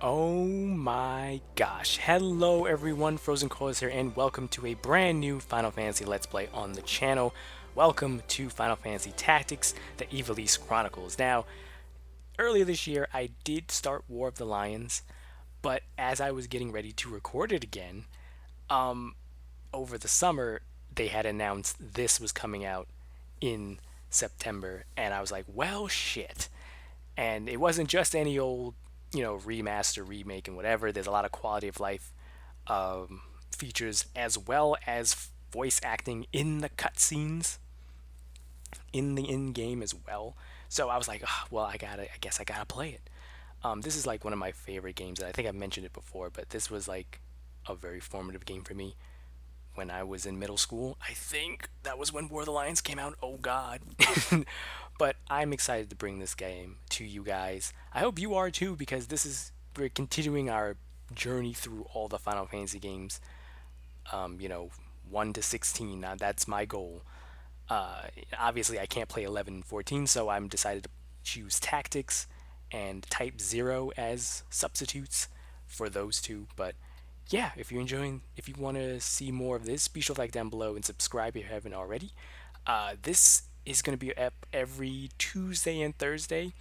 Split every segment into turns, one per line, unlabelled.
Oh my gosh. Hello everyone, FrozenColress here, and welcome to a brand new Final Fantasy Let's Play on the channel. Welcome to Final Fantasy Tactics, the Ivalice Chronicles. Now, earlier this year, I did start War of the Lions, but as I was getting ready to record it again, over the summer, they had announced this was coming out in September, and I was like, well, shit. And it wasn't just any old, remaster, remake, and whatever. There's a lot of quality of life features as well as voice acting in the cutscenes, in the in-game as well. So I was like, oh, well, I guess I gotta play it. This is like one of my favorite games, and I think I've mentioned it before, but this was like a very formative game for me when I was in middle school. I think that was when War of the Lions came out. Oh God. But I'm excited to bring this game to you guys. I hope you are too, because we're continuing our journey through all the Final Fantasy games. Um, you know, 1 to 16. Now that's my goal. Obviously, I can't play 11 and 14, so I'm decided to choose Tactics and Type 0 as substitutes for those two. But yeah, if you want to see more of this, be sure to like down below and subscribe if you haven't already. This is going to be up every Tuesday and Thursday,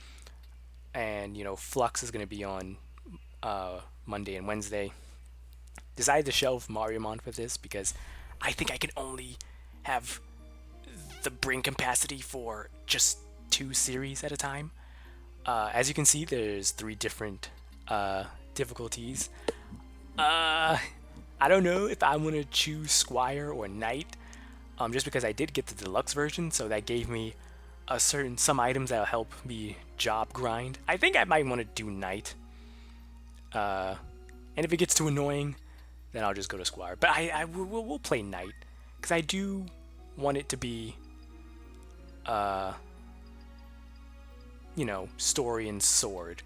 and Flux is going to be on Monday and Wednesday. Decided to shelve Mariamon for this because I think I can only have the brain capacity for just 2 series at a time. As you can see, there's 3 different difficulties. I don't know if I want to choose Squire or Knight, just because I did get the deluxe version, so that gave me some items that'll help me job grind. I think I might want to do Knight, and if it gets too annoying, then I'll just go to Squire. But we'll play Knight because I do want it to be, story and sword.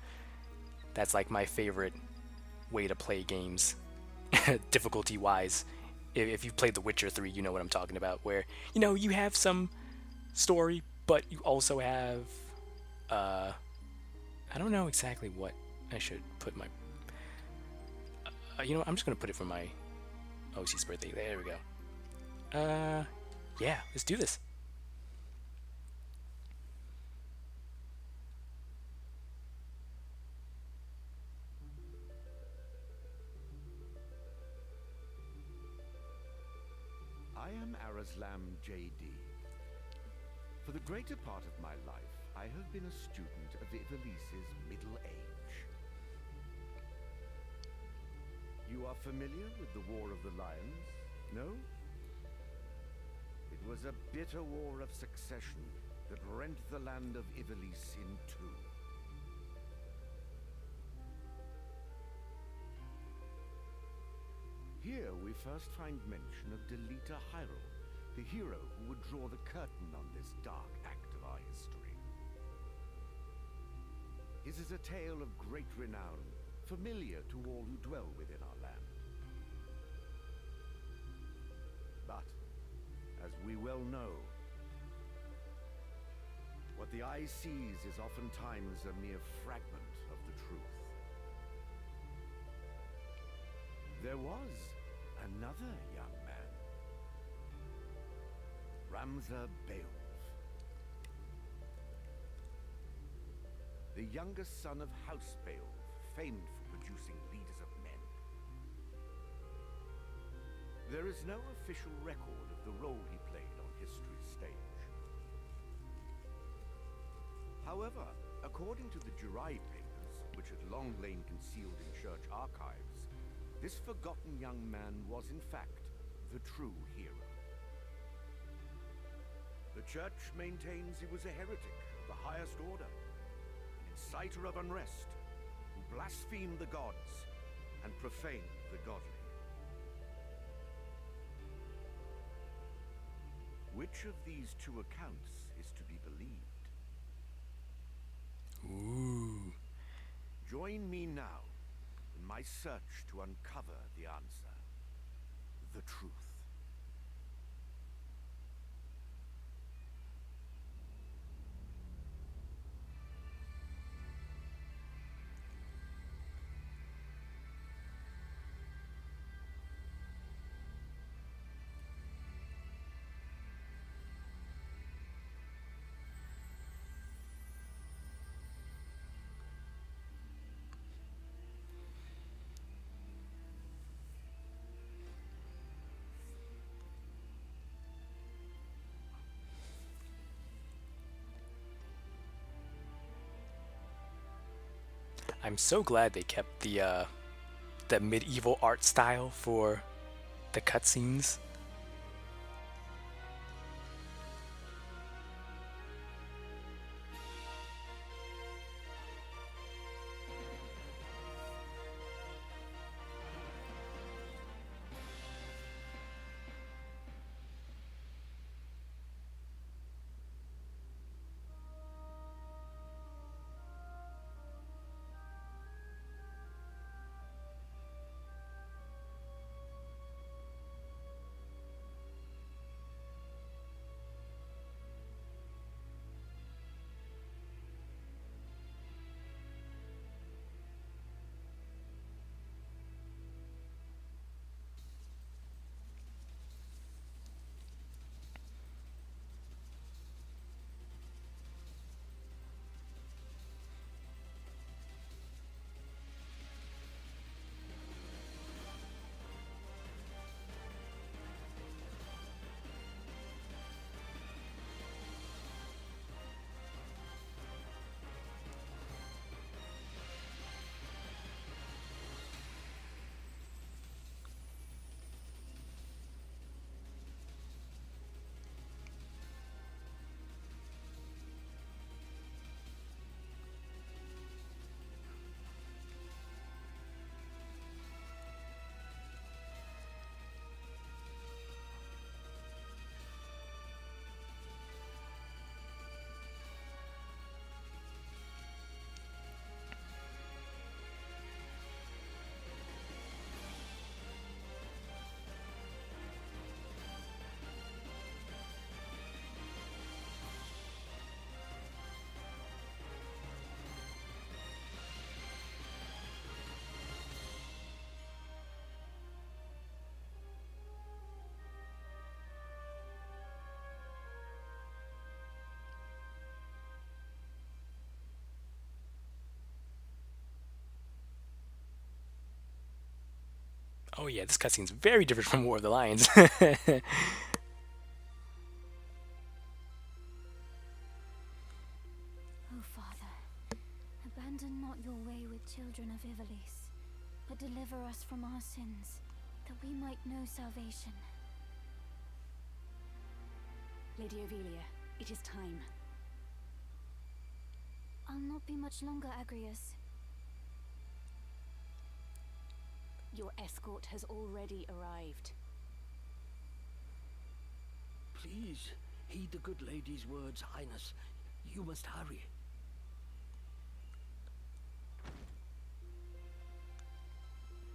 That's like my favorite way to play games, difficulty wise. If you've played The Witcher 3, you know what I'm talking about, where you have some story, but you also have I don't know exactly what I should put my I'm just gonna put it for my OC's birthday. There we go. Yeah, let's do this.
I am Arazlam J.D. For the greater part of my life, I have been a student of Ivalice's middle age. You are familiar with the War of the Lions? No? It was a bitter war of succession that rent the land of Ivalice in two. Here we first find mention of Delita Hyrule, the hero who would draw the curtain on this dark act of our history. His is a tale of great renown, familiar to all who dwell within our land. But, as we well know, what the eye sees is oftentimes a mere fragment of the truth. There was another young man, Ramza Beowulf, the youngest son of House Beowulf, famed for producing leaders of men. There is no official record of the role he played on history's stage. However, according to the Jirai papers, which had long lain concealed in church archives, this forgotten young man was in fact the true hero. The church maintains he was a heretic of the highest order, an inciter of unrest, who blasphemed the gods and profaned the godly. Which of these two accounts is to be believed?
Ooh.
Join me now in my search to uncover the answer, the truth.
I'm so glad they kept the medieval art style for the cutscenes. Oh yeah, this cutscene's very different from War of the Lions.
O Father, abandon not your wayward children of Ivalice, but deliver us from our sins, that we might know salvation.
Lady Ophelia, it is time.
I'll not be much longer, Agrius.
Your escort has already arrived.
Please, heed the good lady's words, Highness. You must hurry.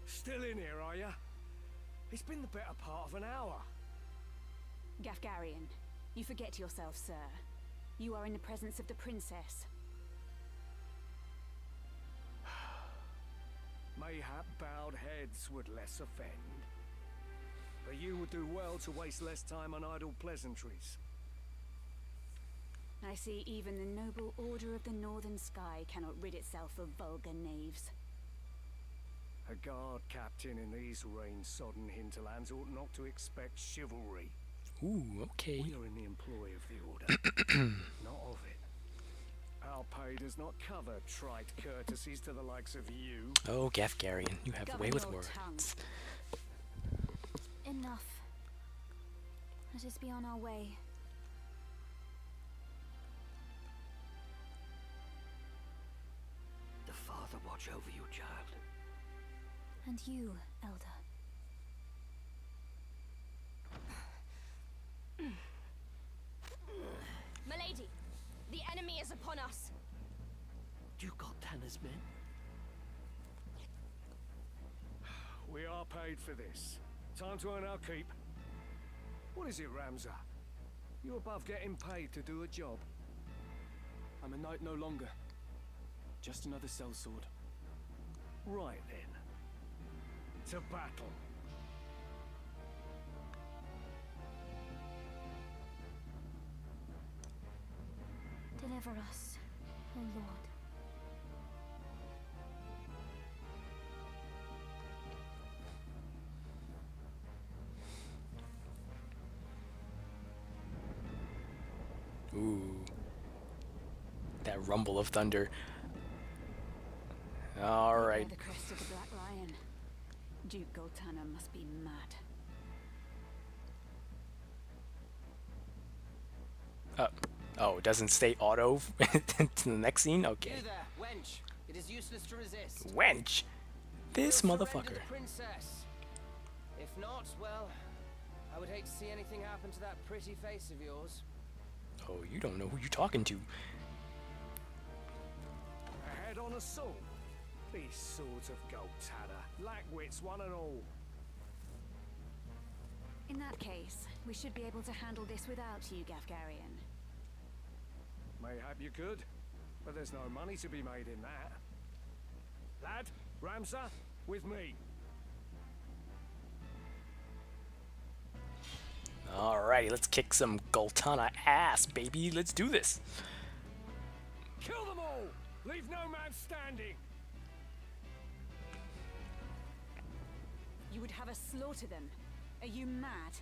Still in here, are ya? It's been the better part of an hour.
Gafgarian, you forget yourself, sir. You are in the presence of the princess.
Mayhap bowed heads would less offend. But you would do well to waste less time on idle pleasantries.
I see even the noble Order of the Northern Sky cannot rid itself of vulgar knaves.
A guard captain in these rain-sodden hinterlands ought not to expect chivalry.
Ooh, okay.
We are in the employ of the Order, not of it. Our pay does not cover trite courtesies to the likes of you.
Oh, Gafgarian, you have a way
Govern
with
your
words.
tongue.
Enough. Let us be on our way.
The Father watch over you, child.
And you, Elder.
Milady, the enemy is upon us.
You got Tanner's men?
We are paid for this. Time to earn our keep. What is it, Ramza? You above getting paid to do a job?
I'm a knight no longer. Just another sellsword.
Right then. To battle.
Deliver us, O Lord.
Ooh. That rumble of thunder. All
They
right.
bear the crest of the Black Lion. Duke Goltana must be mad.
Oh, it doesn't stay auto to the next scene? Okay.
You there, wench. It is useless to resist.
Wench. This
We'll surrender
motherfucker.
the princess. If not, well, I would hate to see anything happen to that pretty face of yours.
Oh, you don't know who you're talking to.
A head on a sword. These swords of Goltana, lackwits one and all.
In that case, we should be able to handle this without you, Gafgarian.
Mayhap you could, but there's no money to be made in that. Lad, Ramsar, with me.
Alrighty, let's kick some Goltana ass, baby. Let's do this.
Kill them all! Leave no man standing!
You would have us slaughter them? Are you mad?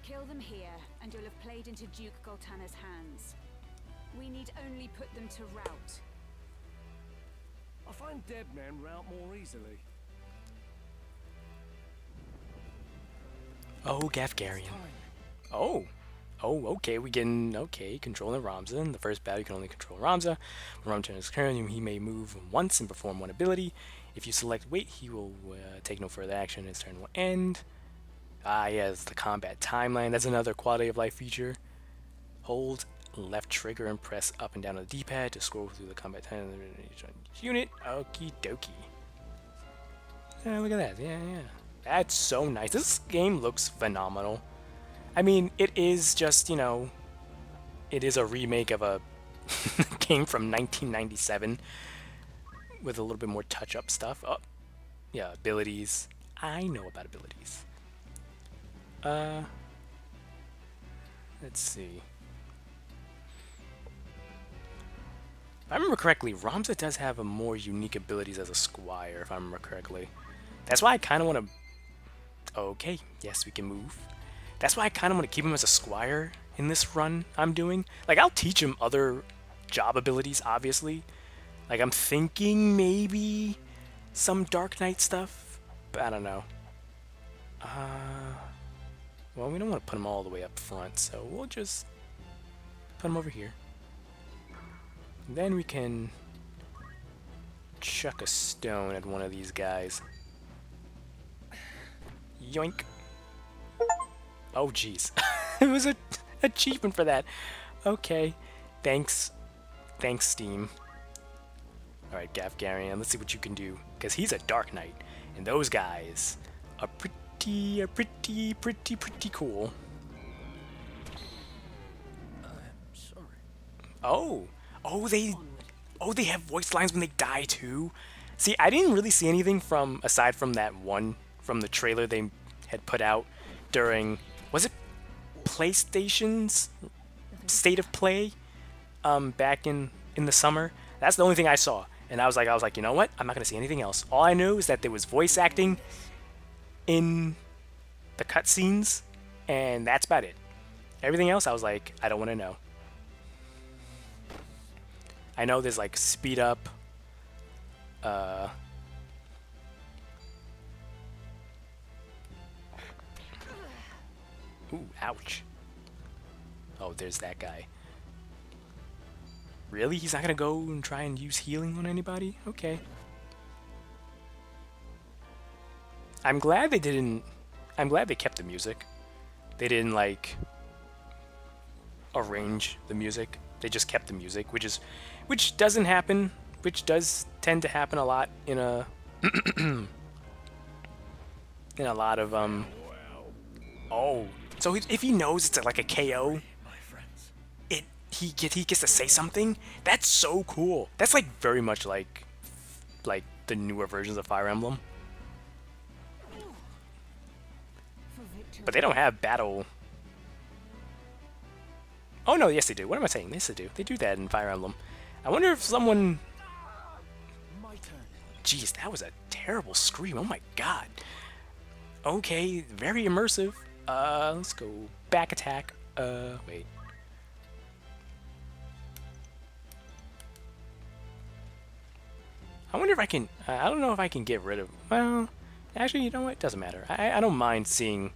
Kill them here, and you'll have played into Duke Goltana's hands. We need only put them to rout.
I find dead men rout more easily.
Oh, Gafgarian. Oh. Oh, okay, we can, okay, controlling Ramza. In the first battle, you can only control Ramza. When Ramza turns his turn, he may move once and perform one ability. If you select wait, he will take no further action. His turn will end. Ah, yes, the combat timeline. That's another quality of life feature. Hold left trigger and press up and down on the D-pad to scroll through the combat timeline unit. Okie dokie. Yeah, look at that. Yeah, yeah. That's so nice. This game looks phenomenal. I mean, it is just, you know, it is a remake of a game from 1997 with a little bit more touch-up stuff. Oh, yeah, abilities. I know about abilities. Let's see. If I remember correctly, Ramza does have a more unique abilities as a squire, if I remember correctly. That's why I kind of want to... Okay, yes, we can move. That's why I kind of want to keep him as a squire in this run I'm doing. Like, I'll teach him other job abilities, obviously. Like, I'm thinking maybe some Dark Knight stuff, but I don't know. Well, we don't want to put him all the way up front, so we'll just put him over here. Then we can chuck a stone at one of these guys. Yoink. Oh, jeez. It was a achievement for that. Okay. Thanks. Thanks, Steam. Alright, Gafgarian, let's see what you can do. Because he's a Dark Knight. And those guys are pretty cool.
Sorry.
Oh. Oh, they have voice lines when they die, too? See, I didn't really see anything from, aside from that one, from the trailer they had put out during... Was it PlayStation's State of Play back in the summer? That's the only thing I saw. And I was like, you know what? I'm not going to see anything else. All I know is that there was voice acting in the cutscenes, and that's about it. Everything else, I was like, I don't want to know. I know there's like speed up, ooh, ouch. Oh, there's that guy. Really? He's not gonna go and try and use healing on anybody? Okay. I'm glad they didn't... I'm glad they kept the music. They didn't, like, arrange the music. They just kept the music, which doesn't happen, which does tend to happen a lot in a... in a lot of, Oh, so if he knows it's like a KO, he gets to say something. That's so cool. That's like very much like the newer versions of Fire Emblem. But they don't have battle. Oh no, yes they do. What am I saying? Yes they do. They do that in Fire Emblem. I wonder if someone... Jeez, that was a terrible scream. Oh my god. Okay, very immersive. Let's go back attack. Wait. I wonder if I can, I don't know if I can get rid of, well, actually, you know what? It doesn't matter. I don't mind seeing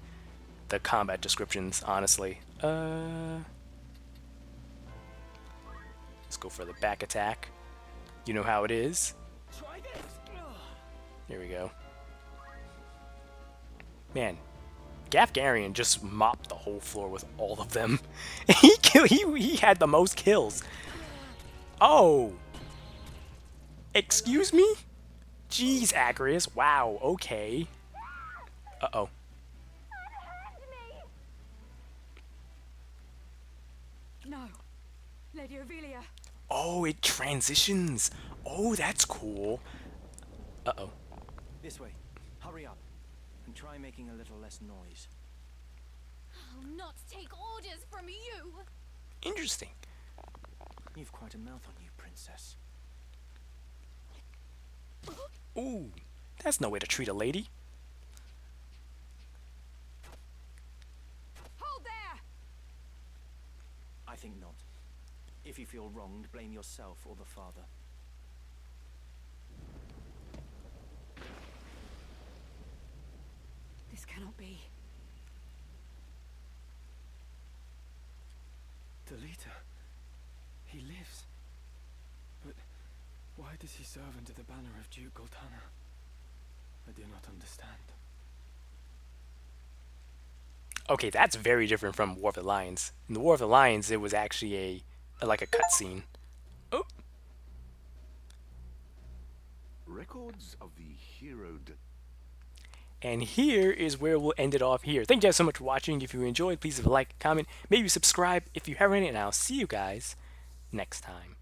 the combat descriptions, honestly. Let's go for the back attack. You know how it is.
Try this.
Here we go. Man, Gafgarian just mopped the whole floor with all of them. He had the most kills. Oh! Excuse me? Jeez, Agrius. Wow, okay. Uh-oh.
No. Lady Ovelia.
Oh, it transitions. Oh, that's cool. Uh-oh.
This way. Hurry up. And try making a little less noise.
I'll not take orders from you.
Interesting.
You've quite a mouth on you, princess.
Ooh, that's no way to treat a lady.
Hold there!
I think not. If you feel wronged, blame yourself or the father.
This cannot be.
Delita. He lives. But why does he serve under the banner of Duke Goltana? I do not understand.
Okay, that's very different from War of the Lions. In the War of the Lions, it was actually like a cutscene. Oh.
Records of the hero.
And here is where we'll end it off here. Thank you guys so much for watching. If you enjoyed, please leave a like, comment, maybe subscribe if you haven't, and I'll see you guys next time.